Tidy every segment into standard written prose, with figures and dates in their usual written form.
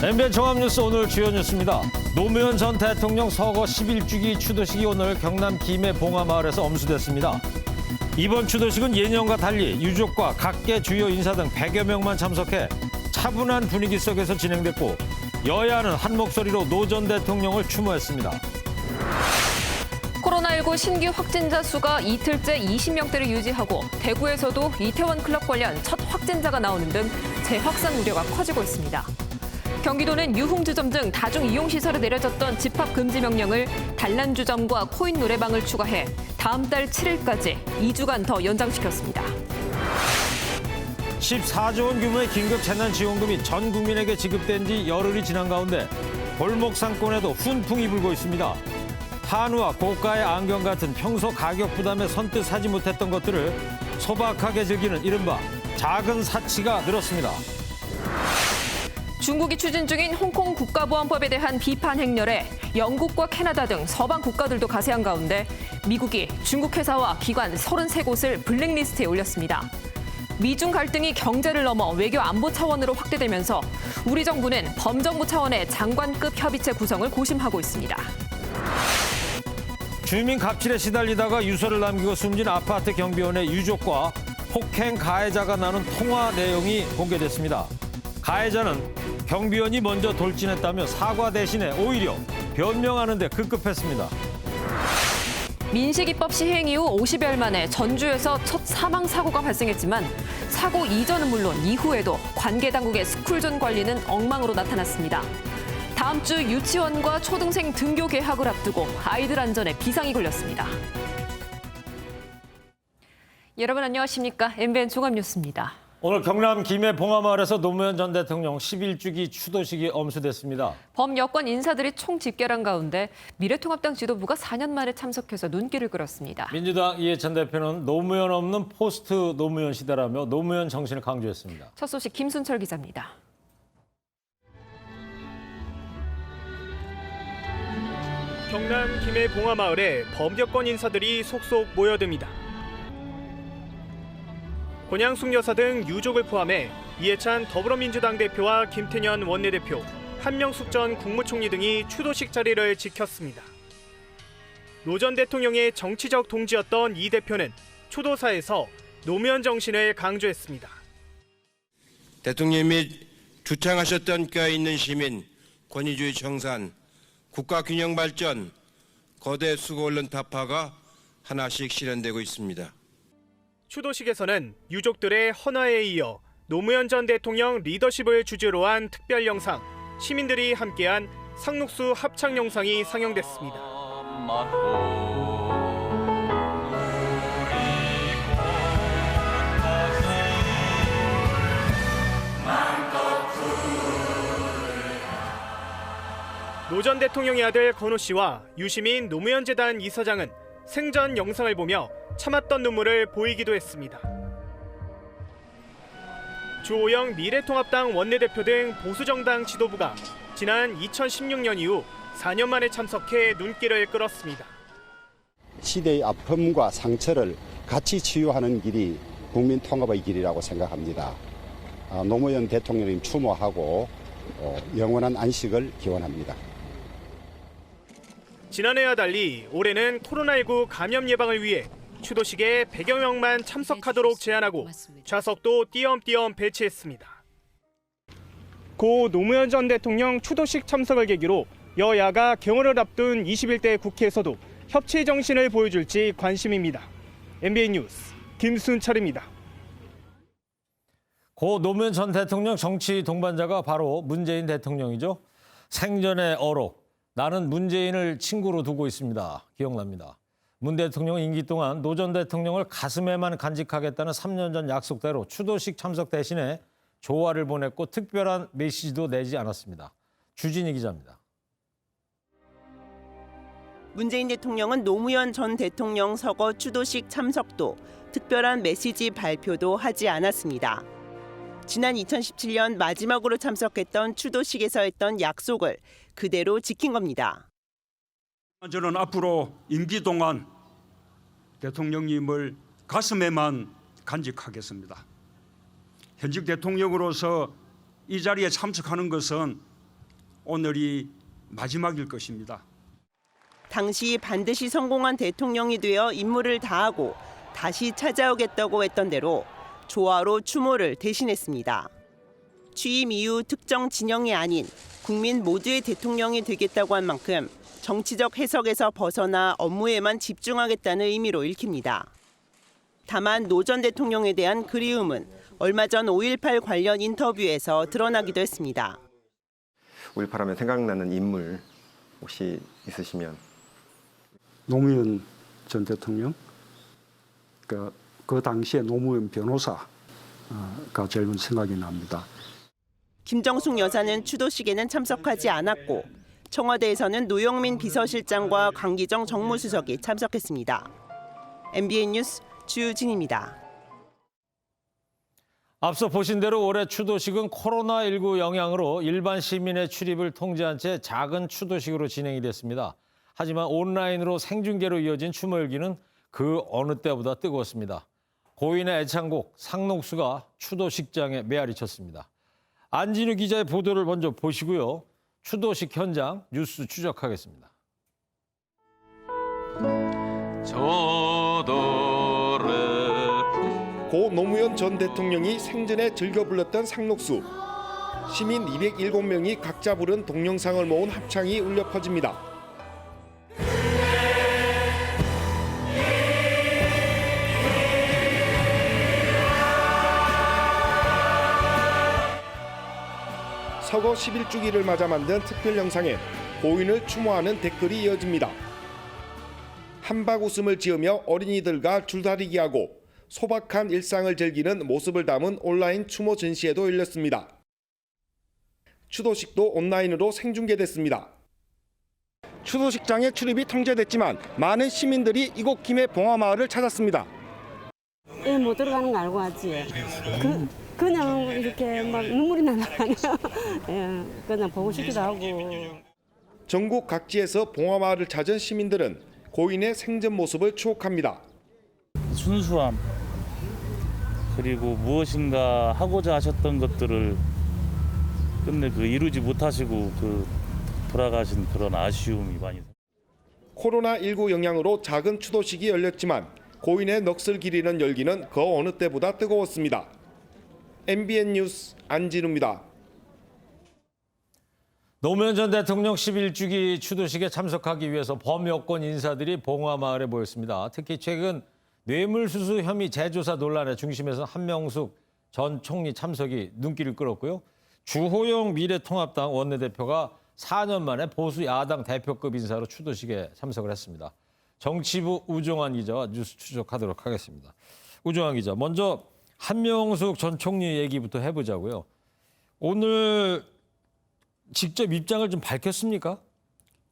MBN 종합뉴스 오늘 주요 뉴스입니다. 노무현 전 대통령 서거 11주기 추도식이 오늘 경남 김해 봉화마을에서 엄수됐습니다. 이번 추도식은 예년과 달리 유족과 각계 주요 인사 등 100여 명만 참석해 차분한 분위기 속에서 진행됐고 여야는 한 목소리로 노 전 대통령을 추모했습니다. 코로나19 신규 확진자 수가 이틀째 20명대를 유지하고 대구에서도 이태원 클럽 관련 첫 확진자가 나오는 등 재확산 우려가 커지고 있습니다. 경기도는 유흥주점 등 다중이용시설에 내려졌던 집합금지 명령을 단란주점과 코인 노래방을 추가해 다음 달 7일까지 2주간 더 연장시켰습니다. 14조 원 규모의 긴급 재난지원금이 전 국민에게 지급된 지 열흘이 지난 가운데 골목 상권에도 훈풍이 불고 있습니다. 한우와 고가의 안경 같은 평소 가격 부담에 선뜻 사지 못했던 것들을 소박하게 즐기는 이른바 작은 사치가 늘었습니다. 중국이 추진 중인 홍콩 국가보안법에 대한 비판 행렬에 영국과 캐나다 등 서방 국가들도 가세한 가운데 미국이 중국 회사와 기관 33곳을 블랙리스트에 올렸습니다. 미중 갈등이 경제를 넘어 외교 안보 차원으로 확대되면서 우리 정부는 범정부 차원의 장관급 협의체 구성을 고심하고 있습니다. 주민 갑질에 시달리다가 유서를 남기고 숨진 아파트 경비원의 유족과 폭행 가해자가 나눈 통화 내용이 공개됐습니다. 가해자는 경비원이 먼저 돌진했다며 사과 대신에 오히려 변명하는 데 급급했습니다. 민식이법 시행 이후 50여일 만에 전주에서 첫 사망 사고가 발생했지만 사고 이전은 물론 이후에도 관계 당국의 스쿨존 관리는 엉망으로 나타났습니다. 다음 주 유치원과 초등생 등교 개학을 앞두고 아이들 안전에 비상이 걸렸습니다. 여러분 안녕하십니까? MBN 종합뉴스입니다. 오늘 경남 김해 봉화마을에서 노무현 전 대통령 11주기 추도식이 엄수됐습니다. 범여권 인사들이 총집결한 가운데 미래통합당 지도부가 4년 만에 참석해서 눈길을 끌었습니다. 민주당 이해찬 대표는 노무현 없는 포스트 노무현 시대라며 노무현 정신을 강조했습니다. 첫 소식 김순철 기자입니다. 경남 김해 봉화마을에 범여권 인사들이 속속 모여듭니다. 권양숙 여사 등 유족을 포함해 이해찬 더불어민주당 대표와 김태년 원내대표, 한명숙 전 국무총리 등이 추도식 자리를 지켰습니다. 노 전 대통령의 정치적 동지였던 이 대표는 추도사에서 노무현 정신을 강조했습니다. 대통령이 주창하셨던 뼈 있는 시민, 권위주의 청산, 국가균형 발전, 거대 수고 언론 타파가 하나씩 실현되고 있습니다. 추도식에서는 유족들의 헌화에 이어 노무현 전 대통령 리더십을 주제로 한 특별 영상, 시민들이 함께한 상록수 합창 영상이 상영됐습니다. 노 전 대통령의 아들 건호 씨와 유시민 노무현 재단 이사장은 생전 영상을 보며 참았던 눈물을 보이기도 했습니다. 주호영 미래통합당 원내대표 등 보수정당 지도부가 지난 2016년 이후 4년 만에 참석해 눈길을 끌었습니다. 시대의 아픔과 상처를 같이 치유하는 길이 국민 통합의 길이라고 생각합니다. 노무현 대통령님 추모하고 영원한 안식을 기원합니다. 지난해와 달리 올해는 코로나19 감염 예방을 위해 추도식에 100여 명만 참석하도록 제안하고 좌석도 띄엄띄엄 배치했습니다. 고 노무현 전 대통령 추도식 참석을 계기로 여야가 경호를 앞둔 21대 국회에서도 협치 정신을 보여줄지 관심입니다. MBN 뉴스 김순철입니다. 고 노무현 전 대통령 정치 동반자가 바로 문재인 대통령이죠. 생전의 어록, 나는 문재인을 친구로 두고 있습니다. 기억납니다. 문 대통령은 임기 동안 노 전 대통령을 가슴에만 간직하겠다는 3년 전 약속대로 추도식 참석 대신에 조화를 보냈고 특별한 메시지도 내지 않았습니다. 주진희 기자입니다. 문재인 대통령은 노무현 전 대통령 서거 추도식 참석도 특별한 메시지 발표도 하지 않았습니다. 지난 2017년 마지막으로 참석했던 추도식에서 했던 약속을 그대로 지킨 겁니다. 저는 앞으로 임기 동안 대통령님을 가슴에만 간직하겠습니다. 현직 대통령으로서 이 자리에 참석하는 것은 오늘이 마지막일 것입니다. 당시 반드시 성공한 대통령이 되어 임무를 다하고 다시 찾아오겠다고 했던 대로 조화로 추모를 대신했습니다. 취임 이후 특정 진영이 아닌 국민 모두의 대통령이 되겠다고 한 만큼 정치적 해석에서 벗어나 업무에만 집중하겠다는 의미로 읽힙니다. 다만 노 전 대통령에 대한 그리움은 얼마 전 5.18 관련 인터뷰에서 드러나기도 했습니다. 5.18 하면 생각나는 인물 혹시 있으시면? 노무현 전 대통령, 그 당시에 노무현 변호사가 제일 먼저 생각이 납니다. 김정숙 여사는 추도식에는 참석하지 않았고 청와대에서는 노영민 비서실장과 강기정 정무수석이 참석했습니다. MBN 뉴스 주진입니다. 앞서 보신 대로 올해 추도식은 코로나19 영향으로 일반 시민의 출입을 통제한 채 작은 추도식으로 진행이 됐습니다. 하지만 온라인으로 생중계로 이어진 추모 열기는 그 어느 때보다 뜨거웠습니다. 고인의 애창곡 상록수가 추도식장에 메아리 쳤습니다. 안진우 기자의 보도를 먼저 보시고요. 추도식 현장 뉴스 추적하겠습니다. 고 노무현 전 대통령이 생전에 즐겨 불렀던 상록수. 시민 207명이 각자 부른 동영상을 모은 합창이 울려 퍼집니다. 서거 11주기를 맞아 만든 특별 영상에 고인을 추모하는 댓글이 이어집니다. 한박 웃음을 지으며 어린이들과 줄다리기하고 소박한 일상을 즐기는 모습을 담은 온라인 추모 전시회도 열렸습니다. 추도식도 온라인으로 생중계됐습니다. 추도식장에 출입이 통제됐지만 많은 시민들이 이곳 김해 봉화마을을 찾았습니다. 못 들어가는 거 알고 왔지. 그냥 이렇게 막 눈물이 나네요. 예, 그냥 보고 싶기도 하고. 전국 각지에서 봉화마을을 찾은 시민들은 고인의 생전 모습을 추억합니다. 순수함 그리고 무엇인가 하고자 하셨던 것들을 끝내 이루지 못하시고 돌아가신 그런 아쉬움이 많이. 코로나19 영향으로 작은 추도식이 열렸지만 고인의 넋을 기리는 열기는 그 어느 때보다 뜨거웠습니다. MBN 뉴스 안진우입니다. 노무현 전 대통령 11주기 추도식에 참석하기 위해서 범여권 인사들이 봉화마을에 모였습니다. 특히 최근 뇌물수수 혐의 재조사 논란의 중심에서 한명숙 전 총리 참석이 눈길을 끌었고요. 주호영 미래통합당 원내대표가 4년 만에 보수 야당 대표급 인사로 추도식에 참석을 했습니다. 정치부 우종환 기자와 뉴스 추적하도록 하겠습니다. 우종환 기자, 먼저 한명숙 전 총리 얘기부터 해보자고요. 오늘 직접 입장을 좀 밝혔습니까?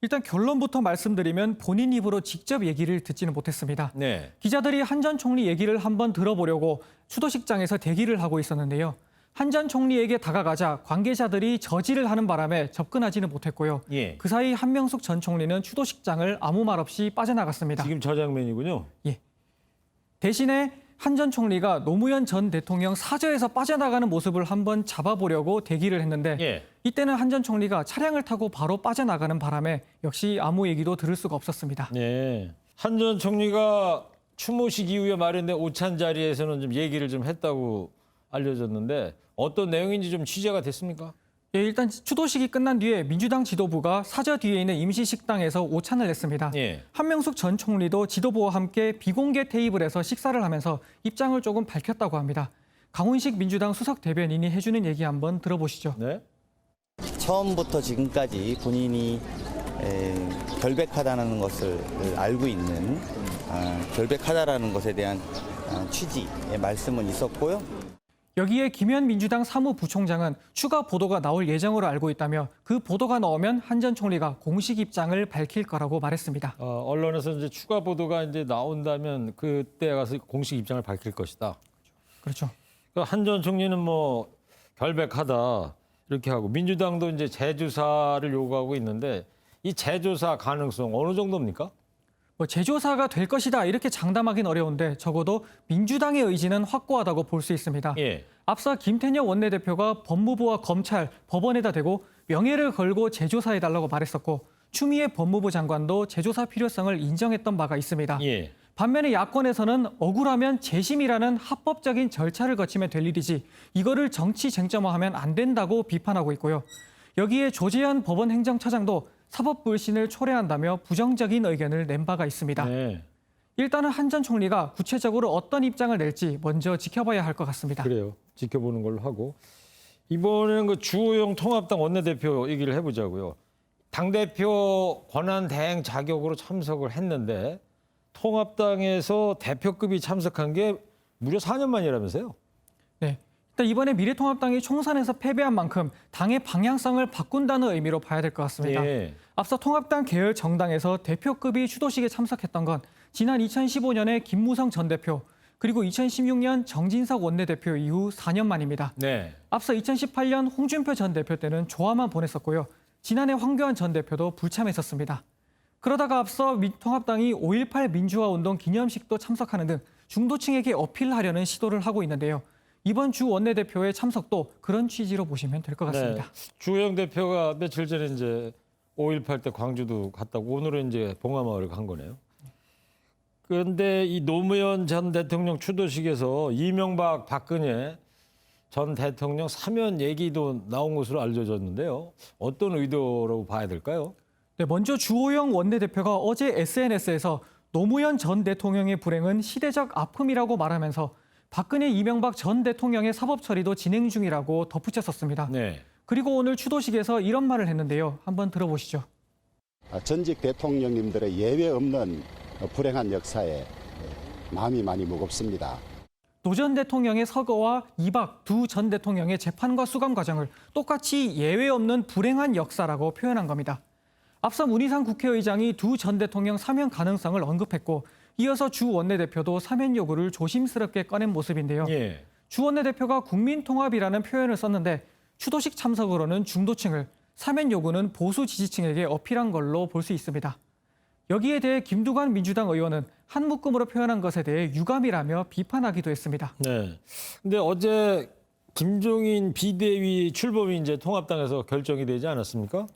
일단 결론부터 말씀드리면 본인 입으로 직접 얘기를 듣지는 못했습니다. 네. 기자들이 한 전 총리 얘기를 한번 들어보려고 추도식장에서 대기를 하고 있었는데요. 한 전 총리에게 다가가자 관계자들이 저지를 하는 바람에 접근하지는 못했고요. 예. 그 사이 한명숙 전 총리는 추도식장을 아무 말 없이 빠져나갔습니다. 지금 저 장면이군요. 예. 대신에 한 전 총리가 노무현 전 대통령 사저에서 빠져나가는 모습을 한번 잡아보려고 대기를 했는데 예. 이때는 한 전 총리가 차량을 타고 바로 빠져나가는 바람에 역시 아무 얘기도 들을 수가 없었습니다. 네. 한 전 총리가 추모식 이후에 마련된 오찬 자리에서는 좀 얘기를 좀 했다고 알려졌는데 어떤 내용인지 좀 취재가 됐습니까? 예, 일단 추도식이 끝난 뒤에 민주당 지도부가 사저 뒤에 있는 임시 식당에서 오찬을 냈습니다. 예. 한명숙 전 총리도 지도부와 함께 비공개 테이블에서 식사를 하면서 입장을 조금 밝혔다고 합니다. 강훈식 민주당 수석 대변인이 해주는 얘기 한번 들어보시죠. 네. 처음부터 지금까지 본인이 결백하다는 것을 알고 있는 결백하다라는 것에 대한 취지의 말씀은 있었고요. 여기에 김현 민주당 사무부총장은 추가 보도가 나올 예정으로 알고 있다며 그 보도가 나오면 한 전 총리가 공식 입장을 밝힐 거라고 말했습니다. 언론에서 이제 추가 보도가 이제 나온다면 그때 가서 공식 입장을 밝힐 것이다. 그렇죠. 한 전 총리는 뭐 결백하다 이렇게 하고 민주당도 이제 재조사를 요구하고 있는데 이 재조사 가능성 어느 정도입니까? 재조사가 될 것이다 이렇게 장담하기는 어려운데 적어도 민주당의 의지는 확고하다고 볼 수 있습니다. 예. 앞서 김태년 원내대표가 법무부와 검찰, 법원에다 대고 명예를 걸고 재조사해달라고 말했었고 추미애 법무부 장관도 재조사 필요성을 인정했던 바가 있습니다. 예. 반면에 야권에서는 억울하면 재심이라는 합법적인 절차를 거치면 될 일이지 이거를 정치 쟁점화하면 안 된다고 비판하고 있고요. 여기에 조재현 법원 행정처장도 사법 불신을 초래한다며 부정적인 의견을 낸 바가 있습니다. 네. 일단은 한 전 총리가 구체적으로 어떤 입장을 낼지 먼저 지켜봐야 할 것 같습니다. 그래요. 지켜보는 걸로 하고 이번에는 그 주호영 통합당 원내대표 얘기를 해보자고요. 당대표 권한 대행 자격으로 참석을 했는데 통합당에서 대표급이 참석한 게 무려 4년 만이라면서요? 네. 일단 이번에 미래통합당이 총선에서 패배한 만큼 당의 방향성을 바꾼다는 의미로 봐야 될 것 같습니다. 예. 앞서 통합당 계열 정당에서 대표급이 추도식에 참석했던 건 지난 2015년에 김무성 전 대표, 그리고 2016년 정진석 원내대표 이후 4년 만입니다. 네. 앞서 2018년 홍준표 전 대표 때는 조화만 보냈었고요. 지난해 황교안 전 대표도 불참했었습니다. 그러다가 앞서 통합당이 5.18 민주화운동 기념식도 참석하는 등 중도층에게 어필하려는 시도를 하고 있는데요. 이번 주 원내대표의 참석도 그런 취지로 보시면 될 것 같습니다. 네. 주호영 대표가 며칠 전에 이제 5.18 때 광주도 갔다고 오늘은 이제 봉화마을을 간 거네요. 그런데 이 노무현 전 대통령 추도식에서 이명박 박근혜 전 대통령 사면 얘기도 나온 것으로 알려졌는데요. 어떤 의도로 봐야 될까요? 네, 먼저 주호영 원내대표가 어제 SNS에서 노무현 전 대통령의 불행은 시대적 아픔이라고 말하면서 박근혜, 이명박 전 대통령의 사법 처리도 진행 중이라고 덧붙였었습니다. 네. 그리고 오늘 추도식에서 이런 말을 했는데요. 한번 들어보시죠. 전직 대통령님들의 예외 없는 불행한 역사에 마음이 많이 무겁습니다. 노 전 대통령의 서거와 이박 두 전 대통령의 재판과 수감 과정을 똑같이 예외 없는 불행한 역사라고 표현한 겁니다. 앞서 문희상 국회의장이 두 전 대통령 사면 가능성을 언급했고 이어서 주 원내대표도 사면 요구를 조심스럽게 꺼낸 모습인데요. 예. 주 원내대표가 국민통합이라는 표현을 썼는데 추도식 참석으로는 중도층을, 사면 요구는 보수 지지층에게 어필한 걸로 볼 수 있습니다. 여기에 대해 김두관 민주당 의원은 한 묶음으로 표현한 것에 대해 유감이라며 비판하기도 했습니다. 네. 근데 어제 김종인 비대위 출범이 이제 통합당에서 결정이 되지 않았습니까?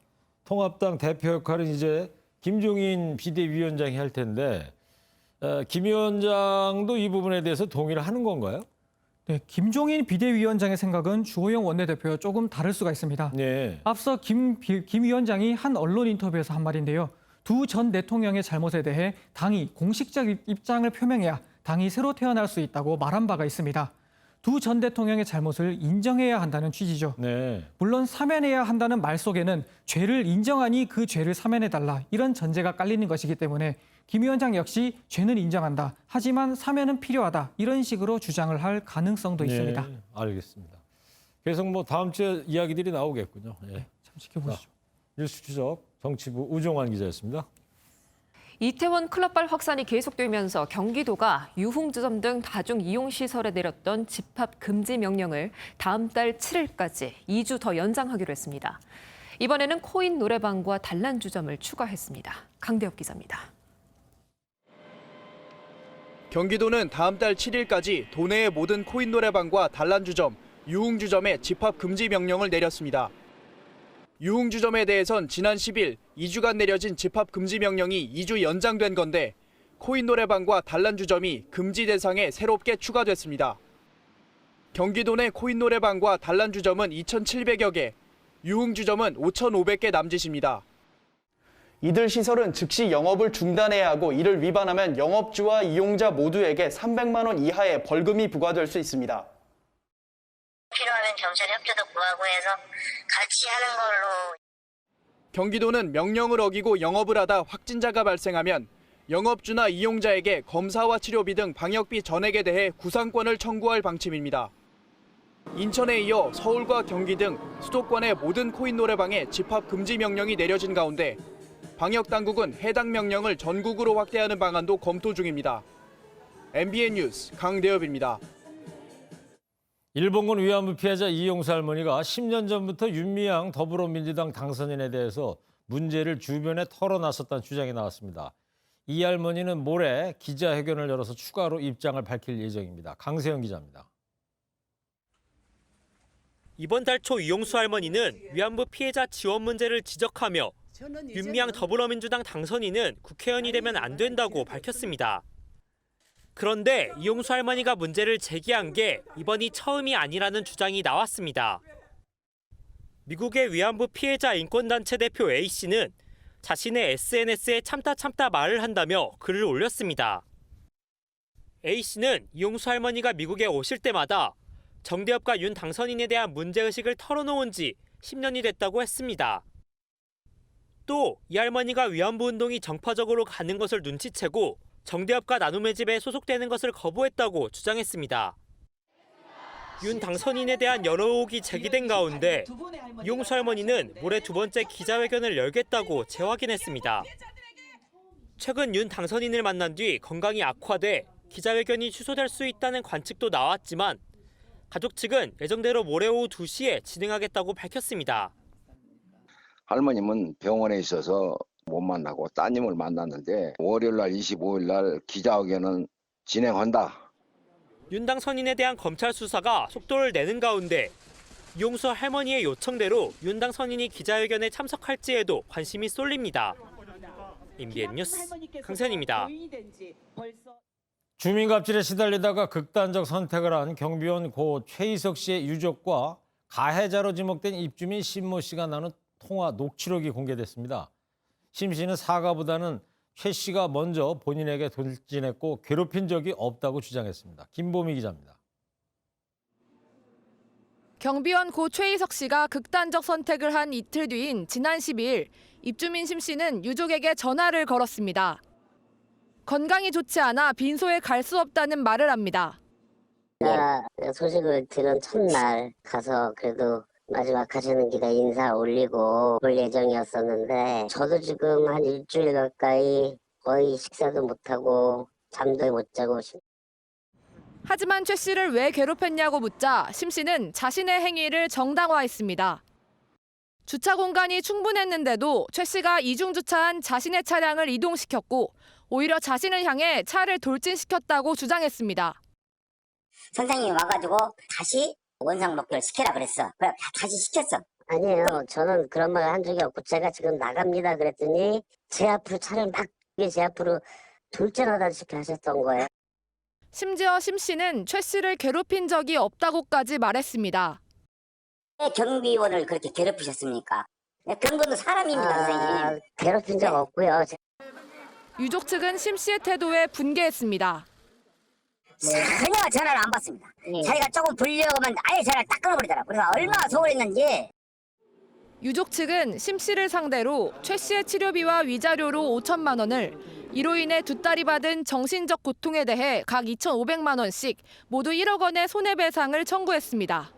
통합당 대표 역할은 이제 김종인 비대위원장이 할 텐데 김 위원장도 이 부분에 대해서 동의를 하는 건가요? 네, 김종인 비대위원장의 생각은 주호영 원내대표와 조금 다를 수가 있습니다. 네. 앞서 김 위원장이 한 언론 인터뷰에서 한 말인데요. 두 전 대통령의 잘못에 대해 당이 공식적 입장을 표명해야 당이 새로 태어날 수 있다고 말한 바가 있습니다. 두 전 대통령의 잘못을 인정해야 한다는 취지죠. 네. 물론 사면해야 한다는 말 속에는 죄를 인정하니 그 죄를 사면해달라 이런 전제가 깔리는 것이기 때문에 김 위원장 역시 죄는 인정한다. 하지만 사면은 필요하다. 이런 식으로 주장을 할 가능성도 있습니다. 네, 알겠습니다. 계속 뭐 다음 주에 이야기들이 나오겠군요. 예. 네, 참 지켜보시죠. 뉴스 추적 정치부 우종환 기자였습니다. 이태원 클럽발 확산이 계속되면서 경기도가 유흥주점 등 다중이용시설에 내렸던 집합 금지 명령을 다음 달 7일까지 2주 더 연장하기로 했습니다. 이번에는 코인 노래방과 단란주점을 추가했습니다. 강대엽 기자입니다. 경기도는 다음 달 7일까지 도내의 모든 코인 노래방과 단란주점, 유흥주점에 집합 금지 명령을 내렸습니다. 유흥주점에 대해선 지난 10일 2주간 내려진 집합 금지 명령이 2주 연장된 건데 코인 노래방과 단란주점이 금지 대상에 새롭게 추가됐습니다. 경기도 내 코인 노래방과 단란주점은 2,700여 개, 유흥주점은 5,500개 남짓입니다. 이들 시설은 즉시 영업을 중단해야 하고 이를 위반하면 영업주와 이용자 모두에게 300만 원 이하의 벌금이 부과될 수 있습니다. 필요하면 경찰 협조도 구하고 해서 같이 하는 걸로. 경기도는 명령을 어기고 영업을 하다 확진자가 발생하면 영업주나 이용자에게 검사와 치료비 등 방역비 전액에 대해 구상권을 청구할 방침입니다. 인천에 이어 서울과 경기 등 수도권의 모든 코인 노래방에 집합 금지 명령이 내려진 가운데 방역당국은 해당 명령을 전국으로 확대하는 방안도 검토 중입니다. MBN 뉴스 강대엽입니다. 일본군 위안부 피해자 이용수 할머니가 10년 전부터 윤미향 더불어민주당 당선인에 대해서 문제를 주변에 털어놨었다는 주장이 나왔습니다. 이 할머니는 모레 기자회견을 열어서 추가로 입장을 밝힐 예정입니다. 강세영 기자입니다. 이번 달 초 이용수 할머니는 위안부 피해자 지원 문제를 지적하며 윤미향 더불어민주당 당선인은 국회의원이 되면 안 된다고 밝혔습니다. 그런데 이용수 할머니가 문제를 제기한 게 이번이 처음이 아니라는 주장이 나왔습니다. 미국의 위안부 피해자 인권단체 대표 A씨는 자신의 SNS에 참다 말을 한다며 글을 올렸습니다. A씨는 이용수 할머니가 미국에 오실 때마다 정대협과 윤 당선인에 대한 문제의식을 털어놓은 지 10년이 됐다고 했습니다. 또 이 할머니가 위안부 운동이 정파적으로 가는 것을 눈치채고 정대협과 나눔의 집에 소속되는 것을 거부했다고 주장했습니다. 윤 당선인에 대한 여러 의혹이 제기된 가운데 이용수 할머니는 모레 두 번째 기자회견을 열겠다고 재확인했습니다. 최근 윤 당선인을 만난 뒤 건강이 악화돼 기자회견이 취소될 수 있다는 관측도 나왔지만 가족 측은 예정대로 모레 오후 2시에 진행하겠다고 밝혔습니다. 할머님은 병원에 있어서 못 만나고 따님을 만났는데 월요일 날 25일 날 기자회견은 진행한다. 윤 당선인에 대한 검찰 수사가 속도를 내는 가운데 이용수 할머니의 요청대로 윤 당선인이 기자회견에 참석할지에도 관심이 쏠립니다. MBN 뉴스 강세현입니다. 주민갑질에 시달리다가 극단적 선택을 한 경비원 고 최희석 씨의 유족과 가해자로 지목된 입주민 신모 씨가 나눈 통화 녹취록이 공개됐습니다. 심 씨는 사과보다는 최 씨가 먼저 본인에게 돌진했고 괴롭힌 적이 없다고 주장했습니다. 김보미 기자입니다. 경비원 고 최희석 씨가 극단적 선택을 한 이틀 뒤인 지난 12일 입주민 심 씨는 유족에게 전화를 걸었습니다. 건강이 좋지 않아 빈소에 갈 수 없다는 말을 합니다. 제가 소식을 들은 첫날 가서 그래도 마지막 가시는 길에 인사 올리고 볼 예정이었었는데 저도 지금 한 일주일 가까이 거의 식사도 못하고 잠도 못 자고. 하지만 최 씨를 왜 괴롭혔냐고 묻자 심 씨는 자신의 행위를 정당화했습니다. 주차 공간이 충분했는데도 최 씨가 이중주차한 자신의 차량을 이동시켰고 오히려 자신을 향해 차를 돌진시켰다고 주장했습니다. 선생님이 와가지고 다시 원상 복귀를 시키라 그랬어. 그래 다시 시켰어. 아니에요. 저는 그런 말 한 적이 없고 제가 지금 나갑니다 그랬더니 제 앞으로 차를 막 제 앞으로 돌진하다시피 하셨던 거예요. 심지어 심 씨는 최 씨를 괴롭힌 적이 없다고까지 말했습니다. 왜 경비원을 그렇게 괴롭히셨습니까? 그런 것도 사람입니다, 선생님. 괴롭힌 적 없고요. 유족 측은 심 씨의 태도에 분개했습니다. 전혀 전화를 안 받습니다. 자기가 조금 불려고 하면 아예 전화를 딱 끊어버리더라고요. 그래서 얼마나 서운했는지. 유족 측은 심 씨를 상대로 최 씨의 치료비와 위자료로 5천만 원을 이로 인해 두 딸이 받은 정신적 고통에 대해 각 2,500만 원씩 모두 1억 원의 손해배상을 청구했습니다.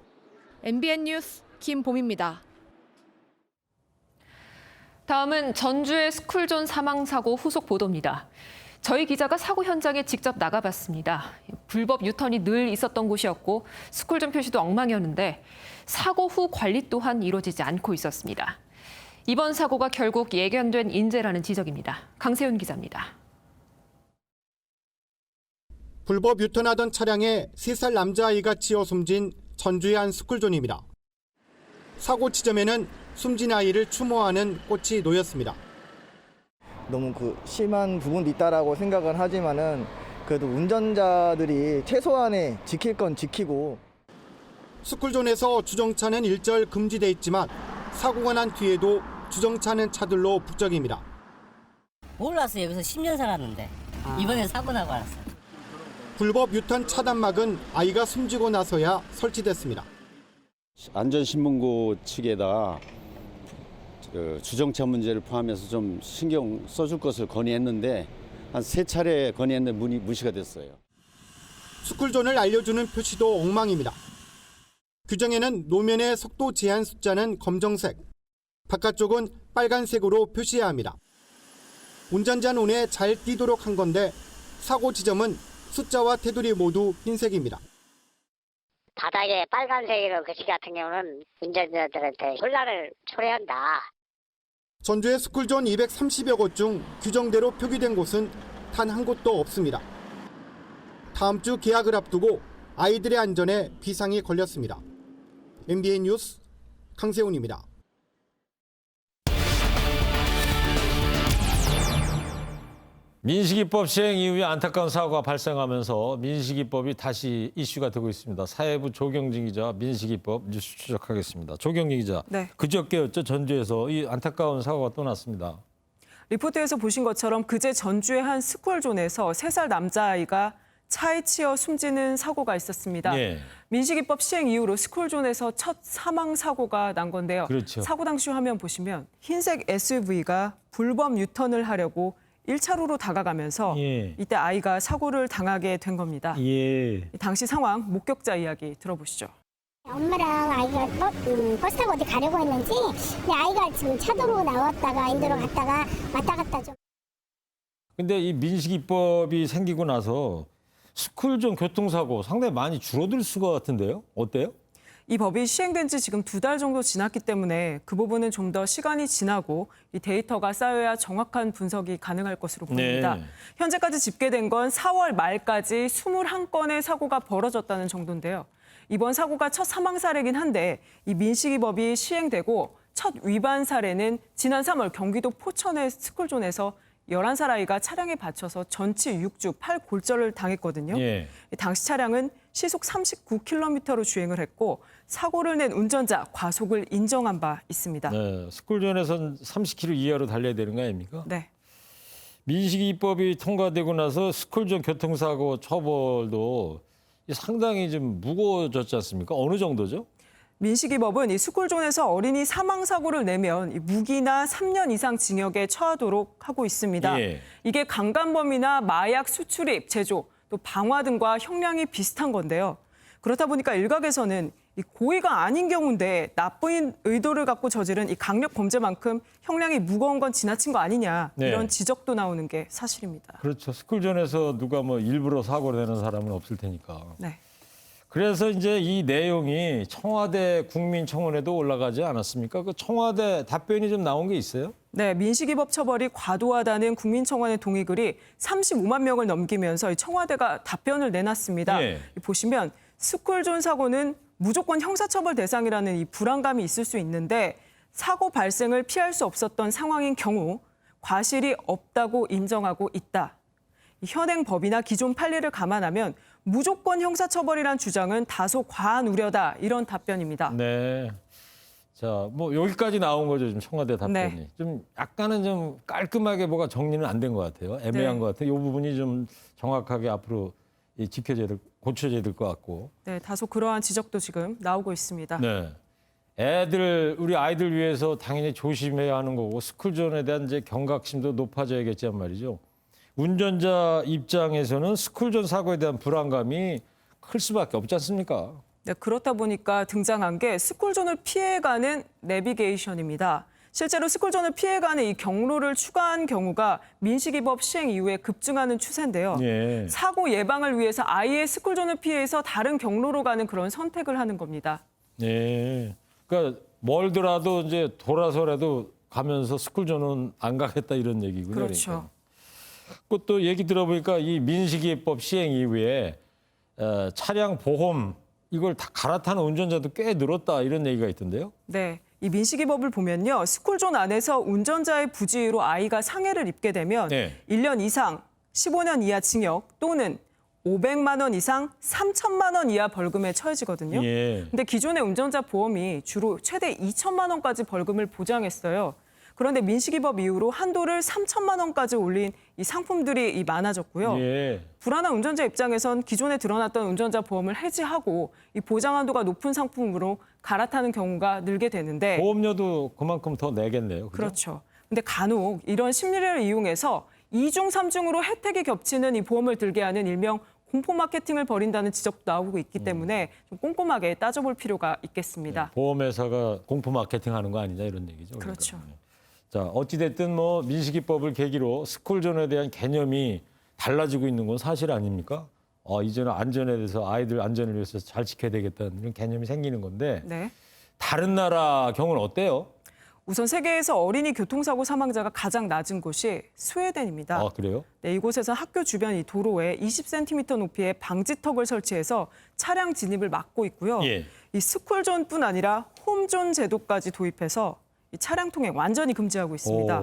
MBN 뉴스 김봄입니다. 다음은 전주의 스쿨존 사망 사고 후속 보도입니다. 저희 기자가 사고 현장에 직접 나가봤습니다. 불법 유턴이 늘 있었던 곳이었고 스쿨존 표시도 엉망이었는데 사고 후 관리 또한 이루어지지 않고 있었습니다. 이번 사고가 결국 예견된 인재라는 지적입니다. 강세윤 기자입니다. 불법 유턴하던 차량에 3살 남자아이가 치여 숨진 전주의 한 스쿨존입니다. 사고 지점에는 숨진 아이를 추모하는 꽃이 놓였습니다. 너무 심한 부분도 있다라고 생각은 하지만은 그래도 운전자들이 최소한의 지킬 건 지키고. 스쿨존에서 주정차는 일절 금지돼 있지만 사고가 난 뒤에도 주정차는 차들로 북적입니다. 몰랐어요. 여기서 10년 살았는데 이번에 사고 나고 알았어요. 불법 유턴 차단막은 아이가 숨지고 나서야 설치됐습니다. 안전신문고 측에다 주정차 문제를 포함해서 좀 신경 써줄 것을 건의했는데 한 3차례 건의했는데 무시가 됐어요. 스쿨존을 알려주는 표시도 엉망입니다. 규정에는 노면의 속도 제한 숫자는 검정색, 바깥쪽은 빨간색으로 표시해야 합니다. 운전자 눈에 잘 띄도록 한 건데 사고 지점은 숫자와 테두리 모두 흰색입니다. 바닥에 빨간색이로 글씨 같은 경우는 운전자들한테 혼란을 초래한다. 전주의 스쿨존 230여 곳 중 규정대로 표기된 곳은 단 한 곳도 없습니다. 다음 주 개학을 앞두고 아이들의 안전에 비상이 걸렸습니다. MBN 뉴스 강세훈입니다. 민식이법 시행 이후에 안타까운 사고가 발생하면서 민식이법이 다시 이슈가 되고 있습니다. 사회부 조경진 기자, 민식이법 뉴스 추적하겠습니다. 조경진 기자, 네. 그저께였죠. 전주에서 이 안타까운 사고가 또 났습니다. 리포트에서 보신 것처럼 그제 전주의 한 스쿨존에서 3살 남자아이가 차에 치여 숨지는 사고가 있었습니다. 예. 민식이법 시행 이후로 스쿨존에서 첫 사망 사고가 난 건데요. 그렇죠. 사고 당시 화면 보시면 흰색 SUV가 불법 유턴을 하려고 1차로로 다가가면서 예. 이때 아이가 사고를 당하게 된 겁니다. 예. 당시 상황, 목격자 이야기 들어보시죠. 엄마랑 아이가 버스 타고 어디 가려고 했는지 아이가 지금 차도로 나왔다가 인도로 갔다가 왔다 갔다 좀. 근데 이 민식이법이 생기고 나서 스쿨존 교통사고 상당히 많이 줄어들 수가 같은데요? 어때요? 이 법이 시행된 지 지금 2달 정도 지났기 때문에 그 부분은 좀 더 시간이 지나고 이 데이터가 쌓여야 정확한 분석이 가능할 것으로 보입니다. 네. 현재까지 집계된 건 4월 말까지 21건의 사고가 벌어졌다는 정도인데요. 이번 사고가 첫 사망 사례긴 한데 이 민식이법이 시행되고 첫 위반 사례는 지난 3월 경기도 포천의 스쿨존에서 11살 아이가 차량에 받쳐서 전치 6주 8골절을 당했거든요. 예. 당시 차량은 시속 39km로 주행을 했고 사고를 낸 운전자 과속을 인정한 바 있습니다. 네, 스쿨존에선 30km 이하로 달려야 되는 거 아닙니까? 네. 민식이법이 통과되고 나서 스쿨존 교통사고 처벌도 상당히 좀 무거워졌지 않습니까? 어느 정도죠? 민식이법은 이 스쿨존에서 어린이 사망 사고를 내면 이 무기나 3년 이상 징역에 처하도록 하고 있습니다. 예. 이게 강간범이나 마약 수출입, 제조, 또 방화 등과 형량이 비슷한 건데요. 그렇다 보니까 일각에서는 이 고의가 아닌 경우인데 나쁜 의도를 갖고 저지른 이 강력 범죄만큼 형량이 무거운 건 지나친 거 아니냐 네. 이런 지적도 나오는 게 사실입니다. 그렇죠. 스쿨존에서 누가 뭐 일부러 사고를 내는 사람은 없을 테니까. 네. 그래서 이제 이 내용이 청와대 국민청원에도 올라가지 않았습니까? 그 청와대 답변이 좀 나온 게 있어요? 네, 민식이법 처벌이 과도하다는 국민청원의 동의글이 35만 명을 넘기면서 이 청와대가 답변을 내놨습니다. 예. 보시면 스쿨존 사고는 무조건 형사처벌 대상이라는 이 불안감이 있을 수 있는데 사고 발생을 피할 수 없었던 상황인 경우 과실이 없다고 인정하고 있다. 이 현행 법이나 기존 판례를 감안하면 무조건 형사처벌이란 주장은 다소 과한 우려다. 이런 답변입니다. 네. 자, 뭐 여기까지 나온 거죠, 지금 청와대 답변이. 네. 좀 약간은 좀 깔끔하게 뭐가 정리는 안 된 것 같아요. 애매한 네. 것 같아요. 이 부분이 좀 정확하게 앞으로 고쳐져야 될 것 같고. 네, 다소 그러한 지적도 지금 나오고 있습니다. 네. 우리 아이들 위해서 당연히 조심해야 하는 거고 스쿨존에 대한 이제 경각심도 높아져야겠지만 말이죠. 운전자 입장에서는 스쿨존 사고에 대한 불안감이 클 수밖에 없지 않습니까? 네, 그렇다 보니까 등장한 게 스쿨존을 피해가는 내비게이션입니다. 실제로 스쿨존을 피해가는 이 경로를 추가한 경우가 민식이법 시행 이후에 급증하는 추세인데요. 예. 사고 예방을 위해서 아예 스쿨존을 피해서 다른 경로로 가는 그런 선택을 하는 겁니다. 네. 그러니까 멀더라도 이제 돌아서라도 가면서 스쿨존은 안 가겠다 이런 얘기군요. 그렇죠. 그러니까. 그것도 얘기 들어보니까 이 민식이법 시행 이후에 차량 보험 이걸 다 갈아타는 운전자도 꽤 늘었다 이런 얘기가 있던데요. 네, 이 민식이법을 보면요. 스쿨존 안에서 운전자의 부주의로 아이가 상해를 입게 되면 네. 1년 이상 15년 이하 징역 또는 500만 원 이상 3천만 원 이하 벌금에 처해지거든요. 예. 근데 기존의 운전자 보험이 주로 최대 2천만 원까지 벌금을 보장했어요. 그런데 민식이법 이후로 한도를 3천만 원까지 올린 이 상품들이 많아졌고요. 예. 불안한 운전자 입장에선 기존에 드러났던 운전자 보험을 해지하고 이 보장 한도가 높은 상품으로 갈아타는 경우가 늘게 되는데 보험료도 그만큼 더 내겠네요. 그죠? 그렇죠. 근데 간혹 이런 심리를 이용해서 2중, 3중으로 혜택이 겹치는 이 보험을 들게 하는 일명 공포 마케팅을 벌인다는 지적도 나오고 있기 때문에 좀 꼼꼼하게 따져볼 필요가 있겠습니다. 보험회사가 공포 마케팅하는 거 아니냐 이런 얘기죠. 그렇죠. 그러니까. 자, 어찌됐든 뭐 민식이법을 계기로 스쿨존에 대한 개념이 달라지고 있는 건 사실 아닙니까? 이제는 안전에 대해서 아이들 안전을 위해서 잘 지켜야 되겠다는 이런 개념이 생기는 건데 네. 다른 나라 경우는 어때요? 우선 세계에서 어린이 교통사고 사망자가 가장 낮은 곳이 스웨덴입니다. 아, 그래요? 네, 이곳에서 학교 주변 이 도로에 20cm 높이의 방지턱을 설치해서 차량 진입을 막고 있고요. 예. 이 스쿨존뿐 아니라 홈존 제도까지 도입해서 이 차량 통행 완전히 금지하고 있습니다.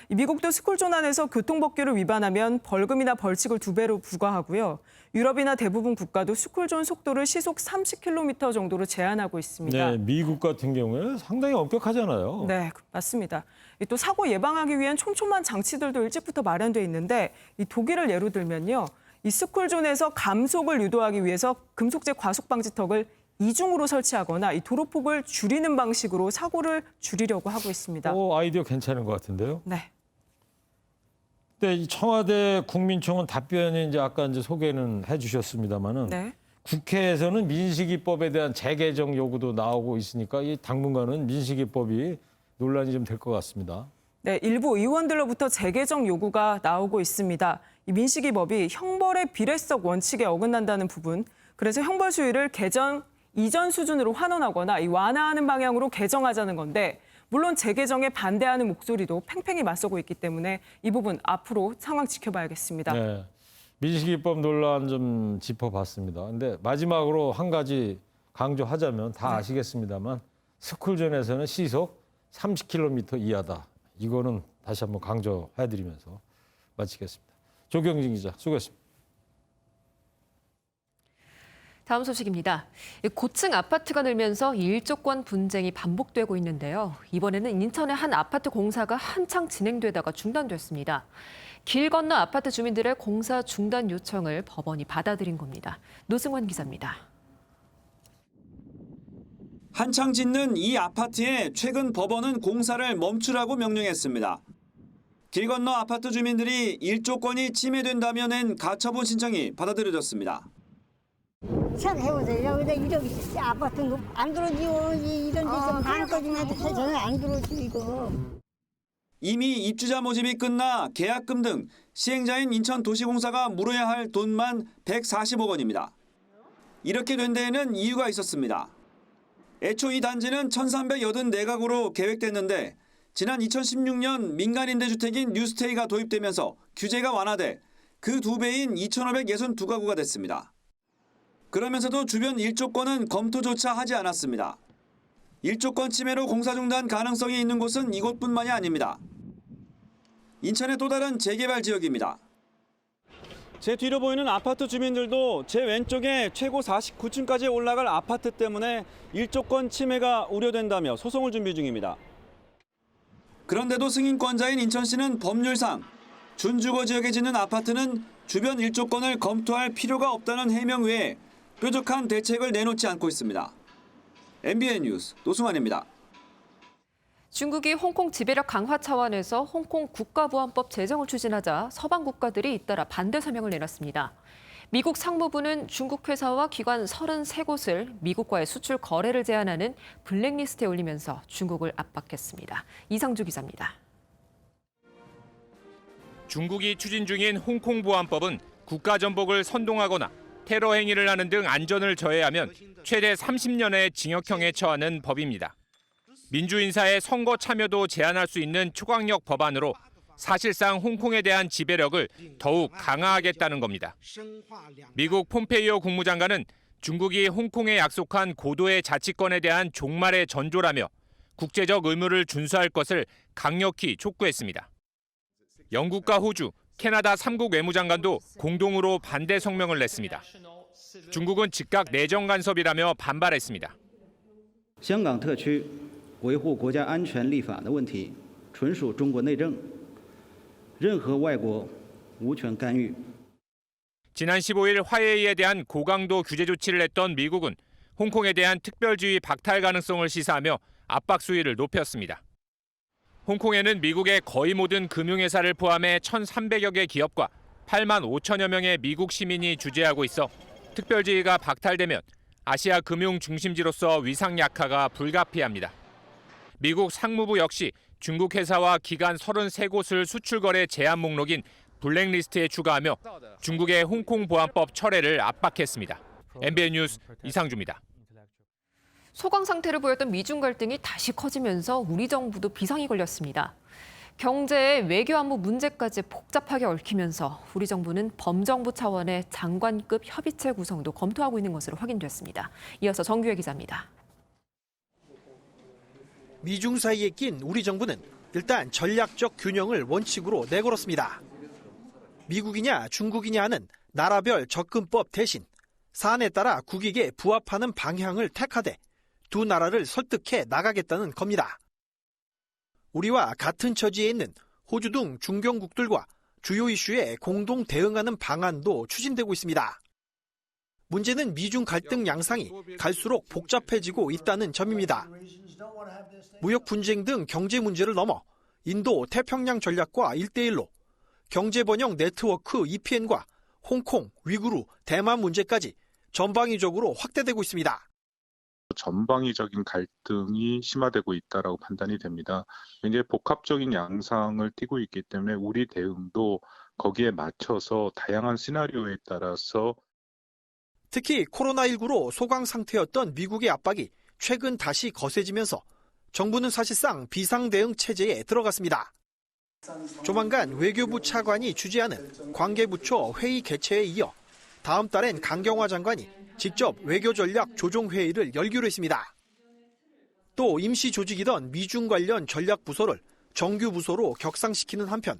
이 미국도 스쿨존 안에서 교통법규를 위반하면 벌금이나 벌칙을 2배로 부과하고요. 유럽이나 대부분 국가도 스쿨존 속도를 시속 30km 정도로 제한하고 있습니다. 네, 미국 같은 경우에 상당히 엄격하잖아요. 네, 맞습니다. 또 사고 예방하기 위한 촘촘한 장치들도 일찍부터 마련돼 있는데 이 독일을 예로 들면요. 이 스쿨존에서 감속을 유도하기 위해서 금속재 과속 방지턱을 이중으로 설치하거나 이 도로폭을 줄이는 방식으로 사고를 줄이려고 하고 있습니다. 아이디어 괜찮은 것 같은데요. 네. 네, 이 청와대 국민청원 답변이 이제 아까 이제 소개는 해주셨습니다만은 네. 국회에서는 민식이법에 대한 재개정 요구도 나오고 있으니까 이 당분간은 민식이법이 논란이 좀 될 것 같습니다. 네, 일부 의원들로부터 재개정 요구가 나오고 있습니다. 이 민식이법이 형벌의 비례성 원칙에 어긋난다는 부분, 그래서 형벌 수위를 개정 이전 수준으로 환원하거나 이 완화하는 방향으로 개정하자는 건데 물론 재개정에 반대하는 목소리도 팽팽히 맞서고 있기 때문에 이 부분 앞으로 상황 지켜봐야겠습니다. 네, 민식이법 논란 좀 짚어봤습니다. 근데 마지막으로 한 가지 강조하자면 다 아시겠습니다만 스쿨존에서는 시속 30km 이하다. 이거는 다시 한번 강조해드리면서 마치겠습니다. 조경진 기자 수고했습니다. 다음 소식입니다. 고층 아파트가 늘면서 일조권 분쟁이 반복되고 있는데요. 이번에는 인천의 한 아파트 공사가 한창 진행되다가 중단됐습니다. 길 건너 아파트 주민들의 공사 중단 요청을 법원이 받아들인 겁니다. 노승환 기자입니다. 한창 짓는 이 아파트에 최근 법원은 공사를 멈추라고 명령했습니다. 길 건너 아파트 주민들이 일조권이 침해된다며 낸 가처분 신청이 받아들여졌습니다. 생각해보세요. 여기다 이렇게 아파트 안 들어지요. 이런 데서 반까지만 해도 저는 안 들어지고 이거. 이미 입주자 모집이 끝나 계약금 등 시행자인 인천도시공사가 물어야 할 돈만 140억 원입니다. 이렇게 된 데에는 이유가 있었습니다. 애초 이 단지는 1384가구로 계획됐는데 지난 2016년 민간임대주택인 뉴스테이가 도입되면서 규제가 완화돼 그 2배인 2562가구가 됐습니다. 그러면서도 주변 일조권은 검토조차 하지 않았습니다. 일조권 침해로 공사 중단 가능성이 있는 곳은 이곳뿐만이 아닙니다. 인천의 또 다른 재개발 지역입니다. 제 뒤로 보이는 아파트 주민들도 제 왼쪽에 최고 49층까지 올라갈 아파트 때문에 일조권 침해가 우려된다며 소송을 준비 중입니다. 그런데도 승인권자인 인천시는 법률상 준주거 지역에 짓는 아파트는 주변 일조권을 검토할 필요가 없다는 해명 외에 뾰족한 대책을 내놓지 않고 있습니다. MBN 뉴스 노승환입니다. 중국이 홍콩 지배력 강화 차원에서 홍콩 국가보안법 제정을 추진하자 서방 국가들이 잇따라 반대 성명을 내놨습니다. 미국 상무부는 중국 회사와 기관 33곳을 미국과의 수출 거래를 제한하는 블랙리스트에 올리면서 중국을 압박했습니다. 이상주 기자입니다. 중국이 추진 중인 홍콩 보안법은 국가 전복을 선동하거나 테러 행위를 하는 등 안전을 저해하면 최대 30년의 징역형에 처하는 법입니다. 민주인사의 선거 참여도 제한할 수 있는 초강력 법안으로 사실상 홍콩에 대한 지배력을 더욱 강화하겠다는 겁니다. 미국 폼페이오 국무장관은 중국이 홍콩에 약속한 고도의 자치권에 대한 종말의 전조라며 국제적 의무를 준수할 것을 강력히 촉구했습니다. 영국과 호주, 캐나다 3국 외무장관도 공동으로 반대 성명을 냈습니다. 중국은 즉각 내정 간섭이라며 반발했습니다. 香港特区维护国家安全立法的问题纯属中国内政，任何外国无权干预。 지난 15일 화웨이에 대한 고강도 규제 조치를 했던 미국은 홍콩에 대한 특별주의 박탈 가능성을 시사하며 압박 수위를 높였습니다. 홍콩에는 미국의 거의 모든 금융회사를 포함해 1,300여 개 기업과 8만 5천여 명의 미국 시민이 주재하고 있어 특별주의가 박탈되면 아시아 금융 중심지로서 위상 약화가 불가피합니다. 미국 상무부 역시 중국 회사와 기관 33곳을 수출 거래 제한 목록인 블랙리스트에 추가하며 중국의 홍콩 보안법 철회를 압박했습니다. MBN 뉴스 이상주입니다. 소강 상태를 보였던 미중 갈등이 다시 커지면서 우리 정부도 비상이 걸렸습니다. 경제에 외교 안보 문제까지 복잡하게 얽히면서 우리 정부는 범정부 차원의 장관급 협의체 구성도 검토하고 있는 것으로 확인됐습니다. 이어서 정규혜 기자입니다. 미중 사이에 낀 우리 정부는 일단 전략적 균형을 원칙으로 내걸었습니다. 미국이냐 중국이냐 하는 나라별 접근법 대신 사안에 따라 국익에 부합하는 방향을 택하되 두 나라를 설득해 나가겠다는 겁니다. 우리와 같은 처지에 있는 호주 등 중견국들과 주요 이슈에 공동 대응하는 방안도 추진되고 있습니다. 문제는 미중 갈등 양상이 갈수록 복잡해지고 있다는 점입니다. 무역 분쟁 등 경제 문제를 넘어 인도 태평양 전략과 1대1로 경제 번영 네트워크 EPN과 홍콩, 위구르, 대만 문제까지 전방위적으로 확대되고 있습니다. 전방위적인 갈등이 심화되고 있다고 판단이 됩니다. 굉장히 복합적인 양상을 띠고 있기 때문에 우리 대응도 거기에 맞춰서 다양한 시나리오에 따라서 특히 코로나19로 소강 상태였던 미국의 압박이 최근 다시 거세지면서 정부는 사실상 비상대응 체제에 들어갔습니다. 조만간 외교부 차관이 주재하는 관계부처 회의 개최에 이어 다음 달엔 강경화 장관이 직접 외교전략 조정회의를 열기로 했습니다. 또 임시 조직이던 미중 관련 전략부서를 정규부서로 격상시키는 한편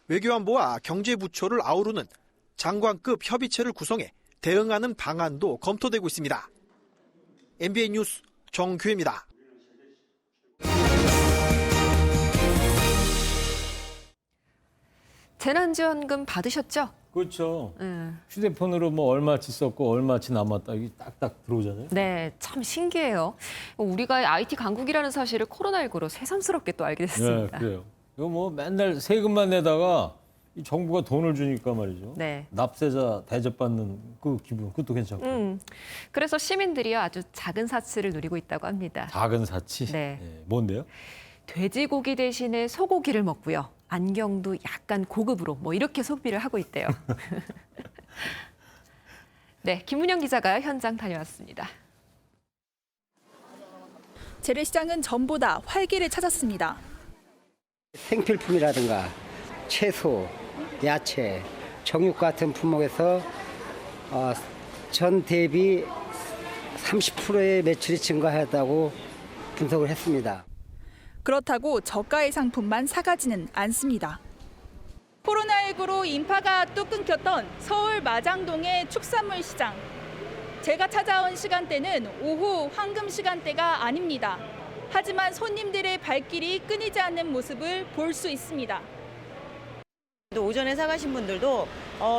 외교안보와 경제부처를 아우르는 장관급 협의체를 구성해 대응하는 방안도 검토되고 있습니다. MBN 뉴스 정규혜입니다. 재난지원금 받으셨죠? 그렇죠. 휴대폰으로 뭐 얼마치 썼고 얼마치 남았다 이게 딱딱 들어오잖아요. 네, 참 신기해요. 우리가 IT 강국이라는 사실을 코로나19로 새삼스럽게 또 알게 됐습니다. 네, 그래요. 이거 뭐 맨날 세금만 내다가 이 정부가 돈을 주니까 말이죠. 네. 납세자 대접받는 그 기분, 그것도 괜찮고. 그래서 시민들이 아주 작은 사치를 누리고 있다고 합니다. 작은 사치? 네. 네. 뭔데요? 돼지고기 대신에 소고기를 먹고요. 안경도 약간 고급으로 뭐 이렇게 소비를 하고 있대요. 네, 김은영 기자가 현장 다녀왔습니다. 재래시장은 전보다 활기를 찾았습니다. 생필품이라든가 채소, 야채, 정육 같은 품목에서 전 대비 30%의 매출이 증가했다고 분석을 했습니다. 그렇다고 저가의 상품만 사가지는 않습니다. 코로나19로 인파가 뚝 끊겼던 서울 마장동의 축산물 시장. 제가 찾아온 시간대는 오후 황금 시간대가 아닙니다. 하지만 손님들의 발길이 끊이지 않는 모습을 볼 수 있습니다. 오전에 사가신 분들도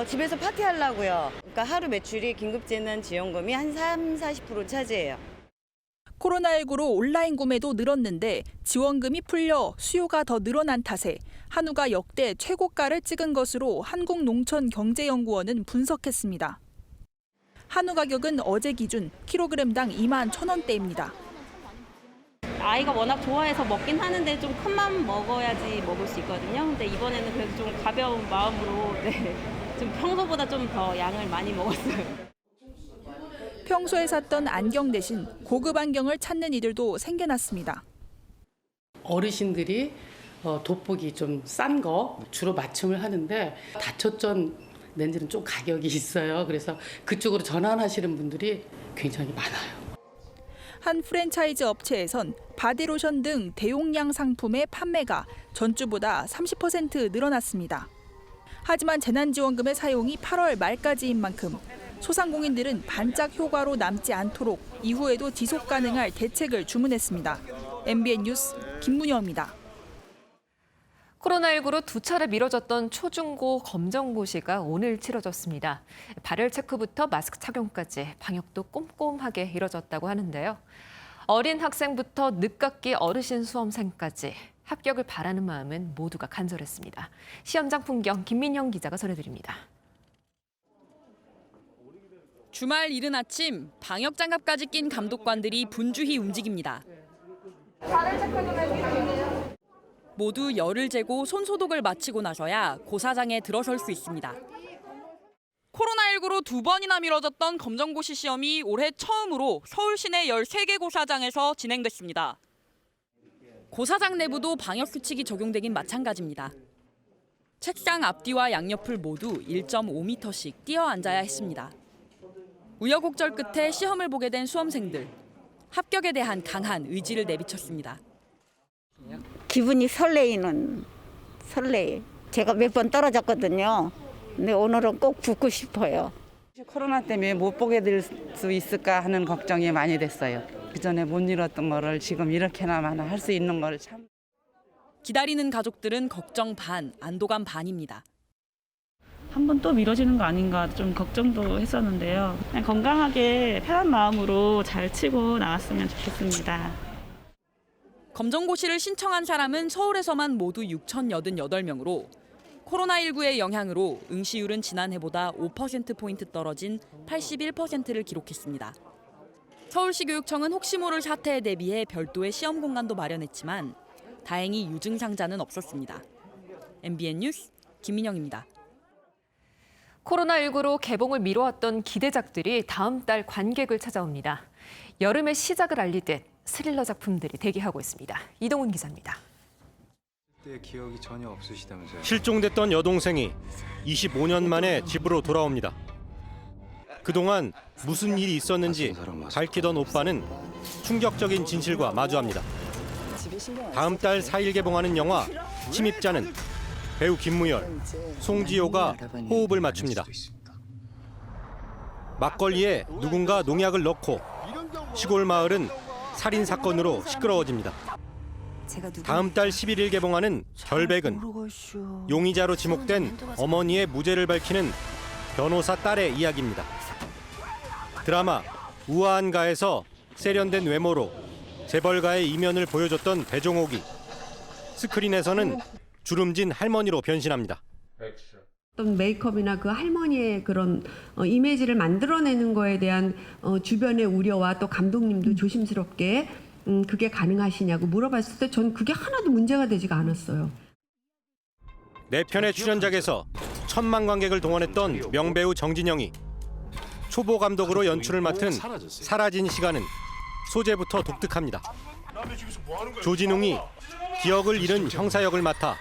집에서 파티하려고요. 그러니까 하루 매출이 긴급재난 지원금이 한 30-40% 차지해요. 코로나19로 온라인 구매도 늘었는데 지원금이 풀려 수요가 더 늘어난 탓에 한우가 역대 최고가를 찍은 것으로 한국농촌경제연구원은 분석했습니다. 한우 가격은 어제 기준 킬로그램당 21,000원대입니다. 아이가 워낙 좋아해서 먹긴 하는데 좀 큰 맘 먹어야지 먹을 수 있거든요. 근데 이번에는 그래도 좀 가벼운 마음으로 좀 평소보다 좀 더 양을 많이 먹었어요. 평소에 샀던 안경 대신 고급 안경을 찾는 이들도 생겨났습니다. 어르신들이 돋보기 좀 싼 거 주로 맞춤을 하는데 다초점 렌즈는 좀 가격이 있어요. 그래서 그쪽으로 전환하시는 분들이 굉장히 많아요. 한 프랜차이즈 업체에선 바디로션 등 대용량 상품의 판매가 전주보다 30% 늘어났습니다. 하지만 재난지원금의 사용이 8월 말까지인 만큼 소상공인들은 반짝 효과로 남지 않도록 이후에도 지속 가능할 대책을 주문했습니다. MBN 뉴스 김문영입니다. 코로나19로 두 차례 미뤄졌던 초중고 검정고시가 오늘 치러졌습니다. 발열 체크부터 마스크 착용까지 방역도 꼼꼼하게 이뤄졌다고 하는데요. 어린 학생부터 늦깎이 어르신 수험생까지 합격을 바라는 마음은 모두가 간절했습니다. 시험장 풍경 김민형 기자가 전해드립니다. 주말 이른 아침 방역 장갑까지 낀 감독관들이 분주히 움직입니다. 모두 열을 재고 손 소독을 마치고 나서야 고사장에 들어설 수 있습니다. 코로나19로 2번이나 미뤄졌던 검정고시 시험이 올해 처음으로 서울 시내 13개 고사장에서 진행됐습니다. 고사장 내부도 방역 수칙이 적용되긴 마찬가지입니다. 책상 앞뒤와 양옆을 모두 1.5m씩 뛰어 앉아야 했습니다. 우여곡절 끝에 시험을 보게 된 수험생들. 합격에 대한 강한 의지를 내비쳤습니다. 기분이 설레요. 제가 몇 번 떨어졌거든요. 근데 오늘은 꼭 붙고 싶어요. 코로나 때문에 못 보게 될 수 있을까 하는 걱정이 많이 됐어요. 그전에 못 이뤘던 거를 지금 이렇게나마 할 수 있는 걸 참. 기다리는 가족들은 걱정 반, 안도감 반입니다. 한 번 또 미뤄지는 거 아닌가 좀 걱정도 했었는데요. 그냥 건강하게 편한 마음으로 잘 치고 나왔으면 좋겠습니다. 검정고시를 신청한 사람은 서울에서만 모두 6,088명으로 코로나19의 영향으로 응시율은 지난해보다 5%포인트 떨어진 81%를 기록했습니다. 서울시 교육청은 혹시 모를 사태에 대비해 별도의 시험 공간도 마련했지만 다행히 유증상자는 없었습니다. MBN 뉴스 김민영입니다. 코로나19로 개봉을 미뤄왔던 기대작들이 다음 달 관객을 찾아옵니다. 여름의 시작을 알리듯 스릴러 작품들이 대기하고 있습니다. 이동훈 기자입니다. 그때 기억이 전혀 없으시다면서요? 실종됐던 여동생이 25년 만에 집으로 돌아옵니다. 그동안 무슨 일이 있었는지 밝히던 오빠는 충격적인 진실과 마주합니다. 다음 달 4일 개봉하는 영화 침입자는 배우 김무열, 송지효가 호흡을 맞춥니다. 막걸리에 누군가 농약을 넣고 시골 마을은 살인 사건으로 시끄러워집니다. 다음 달 11일 개봉하는 결백은 용의자로 지목된 어머니의 무죄를 밝히는 변호사 딸의 이야기입니다. 드라마 우아한가에서 세련된 외모로 재벌가의 이면을 보여줬던 배종옥이 스크린에서는 주름진 할머니로 변신합니다. 어떤 메이크업이나 그 할머니의 그런 이미지를 만들어내는 거에 대한 주변의 우려와 또 감독님도 조심스럽게 그게 가능하시냐고 물어봤을 때 전 그게 하나도 문제가 되지가 않았어요. 네 편의 출연작에서 1,000만 관객을 동원했던 명배우 정진영이 초보 감독으로 연출을 맡은 사라진 시간은 소재부터 독특합니다. 조진웅이 기억을 잃은 형사 역을 맡아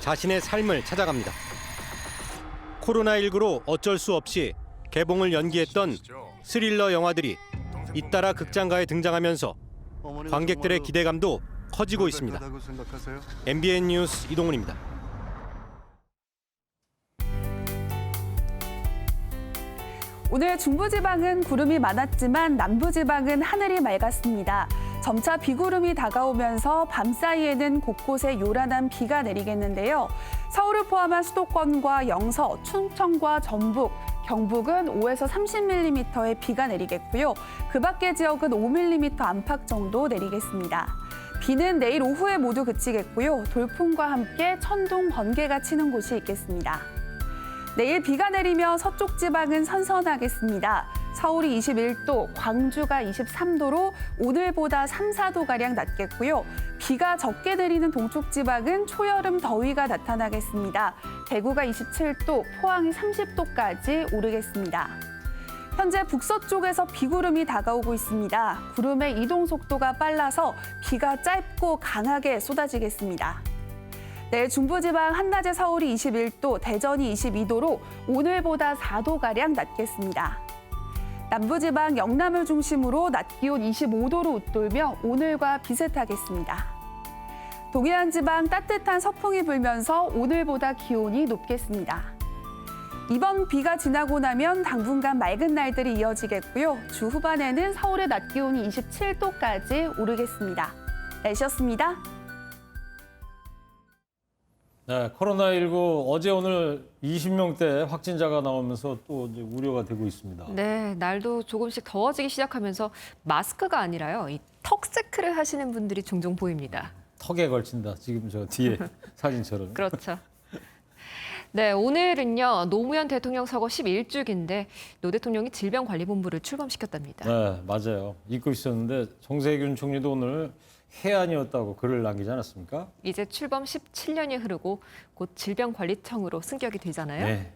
자신의 삶을 찾아갑니다. 코로나19로 어쩔 수 없이 개봉을 연기했던 스릴러 영화들이 잇따라 극장가에 등장하면서 관객들의 기대감도 커지고 있습니다. MBN 뉴스 이동훈입니다. 오늘 중부지방은 구름이 많았지만 남부지방은 하늘이 맑았습니다. 점차 비구름이 다가오면서 밤사이에는 곳곳에 요란한 비가 내리겠는데요. 서울을 포함한 수도권과 영서, 충청과 전북, 경북은 5에서 30mm의 비가 내리겠고요. 그 밖의 지역은 5mm 안팎 정도 내리겠습니다. 비는 내일 오후에 모두 그치겠고요. 돌풍과 함께 천둥, 번개가 치는 곳이 있겠습니다. 내일 비가 내리며 서쪽 지방은 선선하겠습니다. 서울이 21도, 광주가 23도로 오늘보다 3, 4도가량 낮겠고요. 비가 적게 내리는 동쪽 지방은 초여름 더위가 나타나겠습니다. 대구가 27도, 포항이 30도까지 오르겠습니다. 현재 북서쪽에서 비구름이 다가오고 있습니다. 구름의 이동 속도가 빨라서 비가 짧고 강하게 쏟아지겠습니다. 내일 중부지방 한낮에 서울이 21도, 대전이 22도로 오늘보다 4도가량 낮겠습니다. 남부지방 영남을 중심으로 낮 기온 25도로 웃돌며 오늘과 비슷하겠습니다. 동해안 지방 따뜻한 서풍이 불면서 오늘보다 기온이 높겠습니다. 이번 비가 지나고 나면 당분간 맑은 날들이 이어지겠고요. 주 후반에는 서울의 낮 기온이 27도까지 오르겠습니다. 날씨였습니다. 네, 코로나19 어제 오늘 20명대 확진자가 나오면서 또 이제 우려가 되고 있습니다. 네, 날도 조금씩 더워지기 시작하면서 마스크가 아니라요, 이 턱세크를 하시는 분들이 종종 보입니다. 턱에 걸친다. 지금 저 뒤에 사진처럼. 그렇죠. 네, 오늘은요 노무현 대통령 서거 11주기인데 노 대통령이 질병관리본부를 출범시켰답니다. 네, 맞아요. 잊고 있었는데 정세균 총리도 오늘 해안이었다고 글을 남기지 않았습니까? 이제 출범 17년이 흐르고 곧 질병관리청으로 승격이 되잖아요. 네.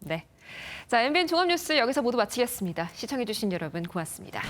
네. 자, MBN 종합뉴스 여기서 모두 마치겠습니다. 시청해주신 여러분 고맙습니다.